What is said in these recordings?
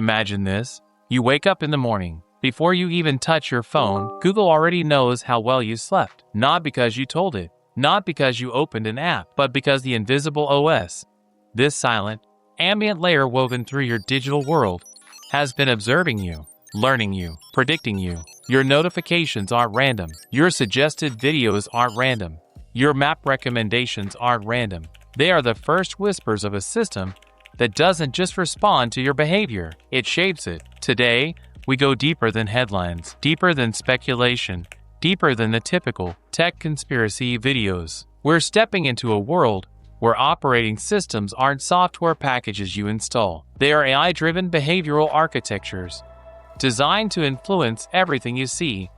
Imagine this. You wake up in the morning. Before you even touch your phone, Google already knows how well you slept. Not because you told it, not because you opened an app, but because the invisible OS, this silent, ambient layer woven through your digital world, has been observing you, learning you, predicting you. Your notifications aren't random. Your suggested videos aren't random. Your map recommendations aren't random. They are the first whispers of a system that doesn't just respond to your behavior, it shapes it. Today, we go deeper than headlines, deeper than speculation, deeper than the typical tech conspiracy videos. We're stepping into a world where operating systems aren't software packages you install. They are AI-driven behavioral architectures designed to influence everything you see,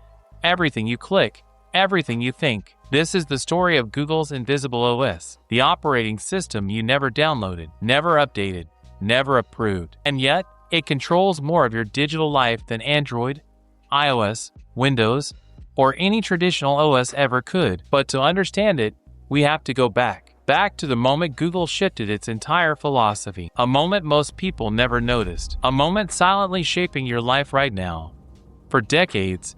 everything you click, everything you think. This is the story of Google's Invisible OS, the operating system you never downloaded, never updated, never approved, and yet it controls more of your digital life than Android, iOS, Windows, or any traditional OS ever could. But to understand it, we have to go back to the moment Google shifted its entire philosophy, a moment most people never noticed, a moment silently shaping your life right now. For decades,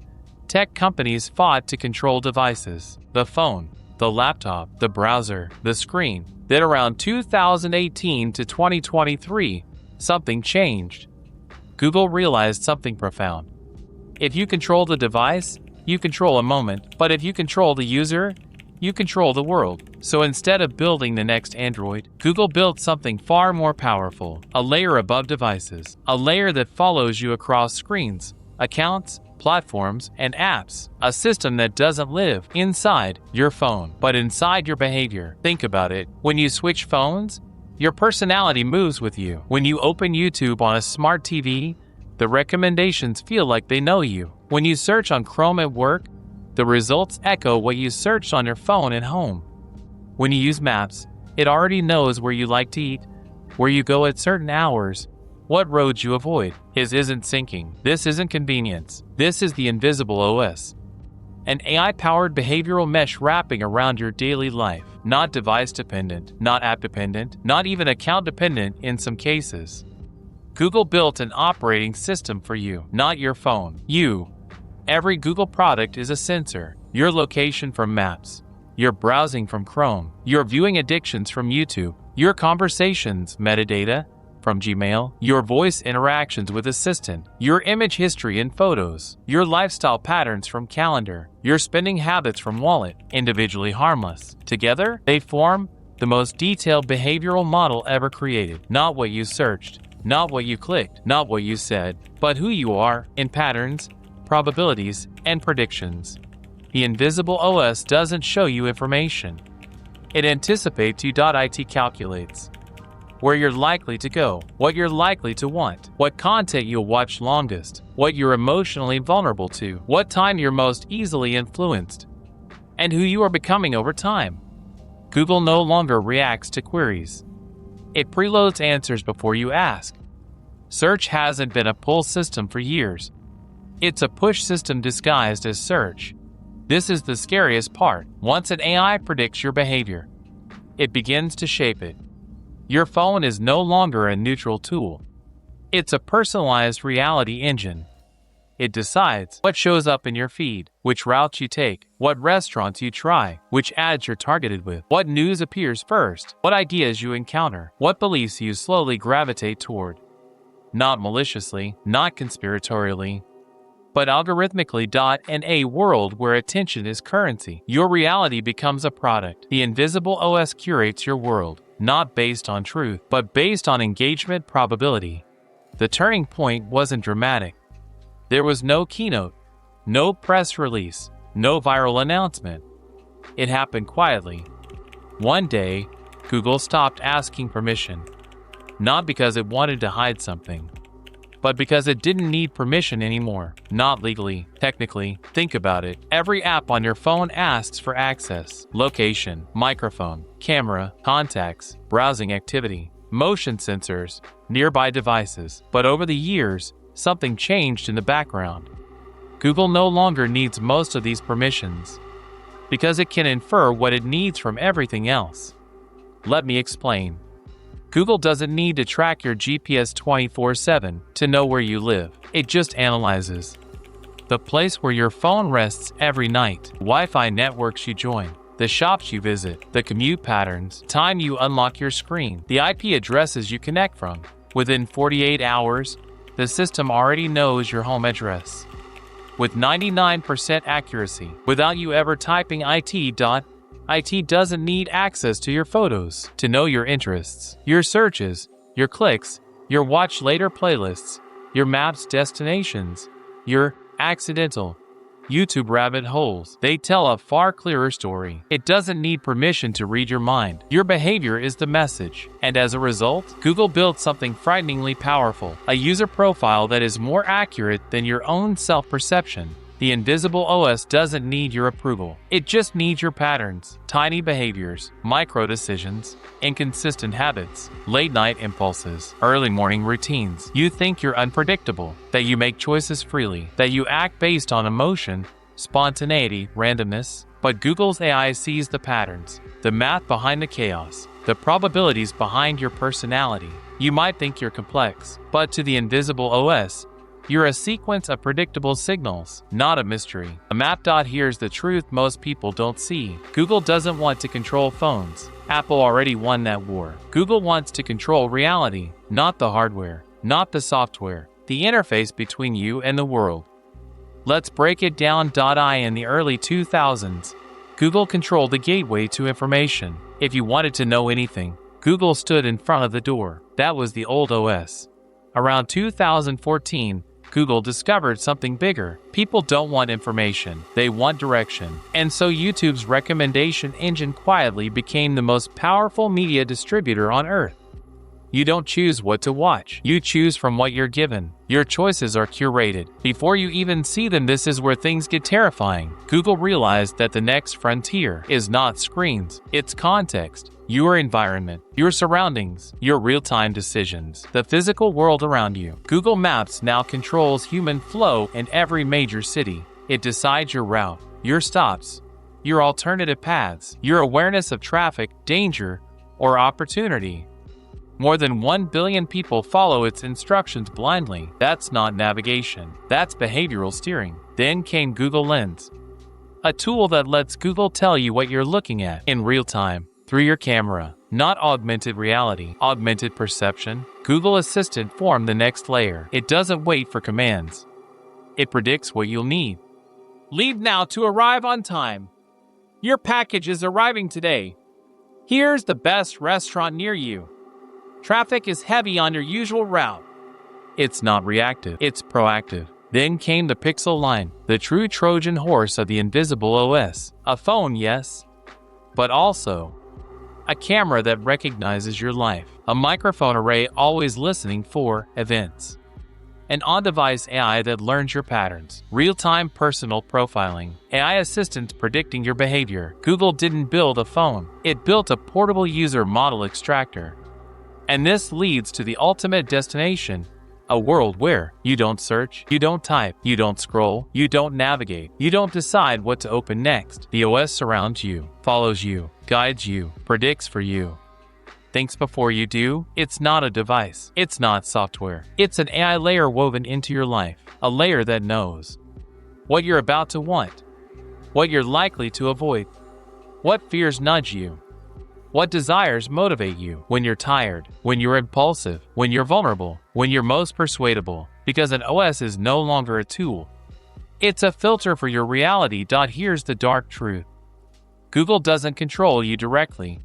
tech companies fought to control devices, the phone, the laptop, the browser, the screen. Then around 2018 to 2023, something changed. Google realized something profound. If you control the device, you control a moment, but if you control the user, you control the world. So instead of building the next Android, Google built something far more powerful, a layer above devices, a layer that follows you across screens, accounts, platforms, and apps, a system that doesn't live inside your phone, but inside your behavior. Think about it. When you switch phones, your personality moves with you. When you open YouTube on a smart TV, the recommendations feel like they know you. When you search on Chrome at work, the results echo what you searched on your phone at home. When you use Maps, it already knows where you like to eat, where you go at certain hours, what roads you avoid. This isn't syncing. This isn't convenience. This is the Invisible OS. An AI-powered behavioral mesh wrapping around your daily life. Not device-dependent, not app-dependent, not even account-dependent in some cases. Google built an operating system for you, not your phone. You. Every Google product is a sensor. Your location from Maps, your browsing from Chrome, your viewing addictions from YouTube, your conversations metadata from Gmail, your voice interactions with Assistant, your image history and photos, your lifestyle patterns from Calendar, your spending habits from Wallet, individually harmless. Together, they form the most detailed behavioral model ever created. Not what you searched, not what you clicked, not what you said, but who you are in patterns, probabilities, and predictions. The Invisible OS doesn't show you information. It anticipates you. It calculates where you're likely to go, what you're likely to want, what content you'll watch longest, what you're emotionally vulnerable to, what time you're most easily influenced, and who you are becoming over time. Google no longer reacts to queries. It preloads answers before you ask. Search hasn't been a pull system for years. It's a push system disguised as search. This is the scariest part. Once an AI predicts your behavior, it begins to shape it. Your phone is no longer a neutral tool. It's a personalized reality engine. It decides what shows up in your feed, which routes you take, what restaurants you try, which ads you're targeted with, what news appears first, what ideas you encounter, what beliefs you slowly gravitate toward. Not maliciously, not conspiratorially, but algorithmically. In a world where attention is currency, your reality becomes a product. The Invisible OS curates your world, not based on truth, but based on engagement probability. The turning point wasn't dramatic. There was no keynote, no press release, no viral announcement. It happened quietly. One day, Google stopped asking permission, not because it wanted to hide something, but because it didn't need permission anymore. Not legally, technically. Think about it. Every app on your phone asks for access, location, microphone, camera, contacts, browsing activity, motion sensors, nearby devices. But over the years, something changed in the background. Google no longer needs most of these permissions, because it can infer what it needs from everything else. Let me explain. Google doesn't need to track your GPS 24/7 to know where you live. It just analyzes the place where your phone rests every night, Wi-Fi networks you join, the shops you visit, the commute patterns, time you unlock your screen, the IP addresses you connect from. Within 48 hours, the system already knows your home address with 99% accuracy without you ever typing IT. IT doesn't need access to your photos to know your interests, your searches, your clicks, your watch later playlists, your maps destinations, your accidental YouTube rabbit holes. They tell a far clearer story. It doesn't need permission to read your mind. Your behavior is the message. And as a result, Google built something frighteningly powerful, a user profile that is more accurate than your own self-perception. The invisible OS doesn't need your approval. It just needs your patterns, tiny behaviors, micro decisions, inconsistent habits, late night impulses, early morning routines. You think you're unpredictable, that you make choices freely, that you act based on emotion, spontaneity, randomness. But Google's AI sees the patterns, the math behind the chaos, the probabilities behind your personality. You might think you're complex, but to the invisible OS, you're a sequence of predictable signals, not a mystery. A map. Here's the truth most people don't see. Google doesn't want to control phones. Apple already won that war. Google wants to control reality, not the hardware, not the software, the interface between you and the world. Let's break it down. In the early 2000s, Google controlled the gateway to information. If you wanted to know anything, Google stood in front of the door. That was the old OS. Around 2014, Google discovered something bigger. People don't want information, they want direction. And so YouTube's recommendation engine quietly became the most powerful media distributor on Earth. You don't choose what to watch, you choose from what you're given. Your choices are curated. Before you even see them, this is where things get terrifying. Google realized that the next frontier is not screens, it's context. Your environment, your surroundings, your real-time decisions, the physical world around you. Google Maps now controls human flow in every major city. It decides your route, your stops, your alternative paths, your awareness of traffic, danger, or opportunity. More than 1 billion people follow its instructions blindly. That's not navigation, that's behavioral steering. Then came Google Lens, a tool that lets Google tell you what you're looking at in real time. Through your camera, not augmented reality, augmented perception. Google Assistant formed the next layer. It doesn't wait for commands. It predicts what you'll need. Leave now to arrive on time. Your package is arriving today. Here's the best restaurant near you. Traffic is heavy on your usual route. It's not reactive, it's proactive. Then came the Pixel line, the true Trojan horse of the invisible OS. A phone, yes, but also a camera that recognizes your life, a microphone array always listening for events, an on-device AI that learns your patterns, real-time personal profiling, AI assistants predicting your behavior. Google didn't build a phone, it built a portable user model extractor. And this leads to the ultimate destination, a world where you don't search, you don't type, you don't scroll, you don't navigate, you don't decide what to open next. The OS surrounds you, follows you, guides you, predicts for you, thinks before you do. It's not a device, it's not software. It's an AI layer woven into your life, a layer that knows what you're about to want, what you're likely to avoid, what fears nudge you, what desires motivate you when you're tired, when you're impulsive, when you're vulnerable, when you're most persuadable. Because an OS is no longer a tool, it's a filter for your reality. Here's the dark truth. Google doesn't control you directly.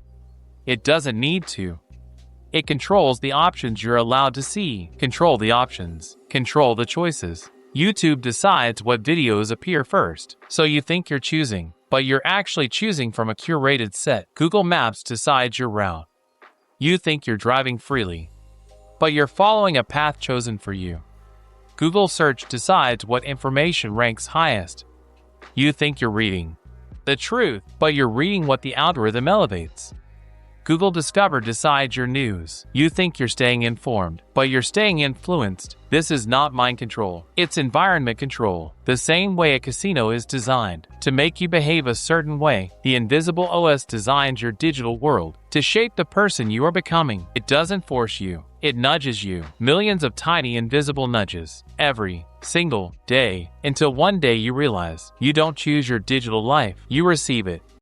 It doesn't need to. It controls the options you're allowed to see. Control the options. Control the choices. YouTube decides what videos appear first. So you think you're choosing, but you're actually choosing from a curated set. Google Maps decides your route. You think you're driving freely, but you're following a path chosen for you. Google Search decides what information ranks highest. You think you're reading the truth, but you're reading what the algorithm elevates. Google Discover decides your news. You think you're staying informed, but you're staying influenced. This is not mind control. It's environment control. The same way a casino is designed to make you behave a certain way, the invisible OS designs your digital world to shape the person you are becoming. It doesn't force you. It nudges you. Millions of tiny invisible nudges every single day until one day you realize you don't choose your digital life. You receive it.